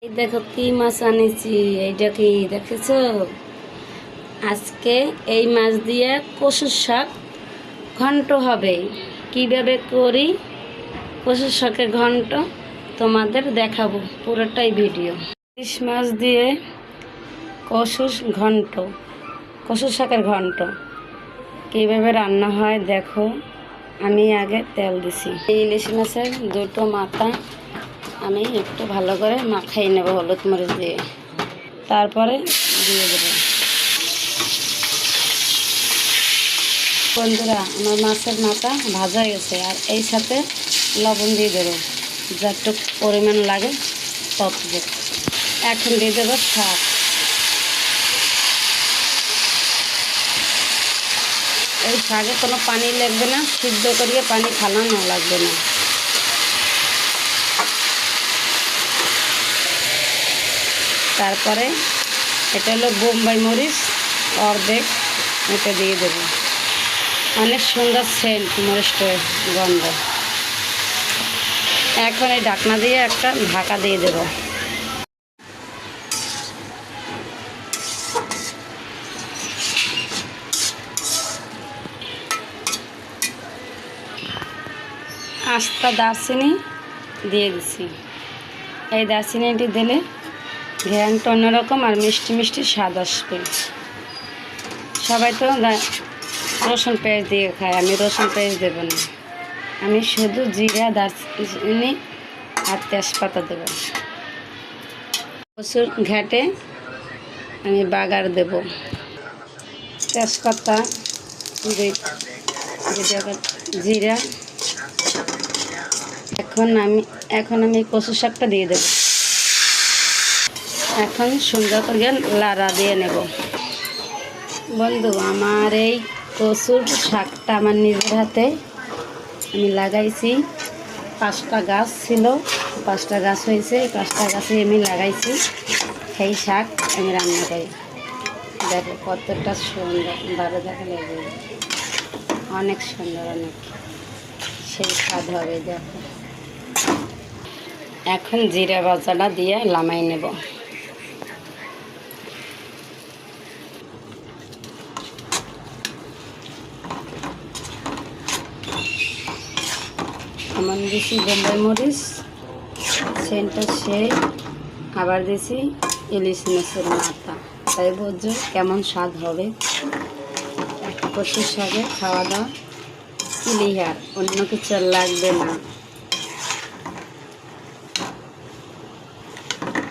এই দেখো কি মাছ আনেছি, এইটা কি দেখেছো? আজকে এই মাছ দিয়ে কচুর শাক ঘন্ট হবে। কিভাবে করি কচুর শাকের ঘন্ট তোমাদের দেখাবো, পুরোটাই ভিডিও। ইলিশ মাছ দিয়ে কচুর ঘন্ট, কচুর শাকের ঘন্ট কিভাবে রান্না হয় দেখো। আমি আগে তেল দিছি। এই ইলিশ মাছের দুটো মাথা আমি একটু ভালো করে মাখাই নেব হলুদ মরিচ দিয়ে, তারপরে দিয়ে দেব। বন্ধুরা, আমার মাছের মাথা ভাজা হয়ে গেছে, আর এই সাথে লবণ দিয়ে দেবো যতটুকু পরিমাণ লাগে ততটুকু। এখন দিয়ে দেবো শাক। এই শাকে কোনো পানি লাগবে না, সিদ্ধ করিয়ে পানি ফালানো লাগবে না। তারপরে এটা হলো বোম্বাই মরিচ অর্ধেক, এটা দিয়ে দেবো। অনেক সুন্দর সেন্ট মরিচটার গন্ধ। এখন এই ঢাকনা দিয়ে একটা ঢাকা দিয়ে দেব। আস্তা দারচিনি দিয়ে দিছি। এই দারচিনিটি দিলে ঘ্রাণটা অন্যরকম আর মিষ্টি মিষ্টি স্বাদ আসবে। সবাই তো রসুন পেঁয়াজ দিয়ে খায়, আমি রসুন পেঁয়াজ দেব না, আমি শুধু জিরা দারচিনি আর তেজপাতা দেব। কচুর ঘাটে আমি বাগার দেব, তেজপাতা, জিরা। এখন আমি কচু শাকটা দিয়ে দেব। এখন সুন্দর করে লাড়া দিয়ে নেব। বন্ধু, আমার এই কচুর শাকটা আমার নিজের হাতে আমি লাগাইছি। 5টা গাছ ছিল, 5টা গাছ হয়েছে, 5টা গাছে আমি লাগাইছি। সেই শাক আমি রান্না করি। দেখো কতটা সুন্দর, বারো দেখা লেগে অনেক সুন্দর, অনেক সেই স্বাদ হবে। দেখো এখন জিরা বাজাটা দিয়ে লামাই নেব। আমার দিছি বোম্বাই মরিচ সেন্টটা, সেই আবার দিছি ইলিশ মাছের মাথা। তাই বুঝছো কেমন স্বাদ হবে। কচুর শাকে খাওয়া দাওয়া ক্লিয়ার, অন্য কিছু লাগবে না।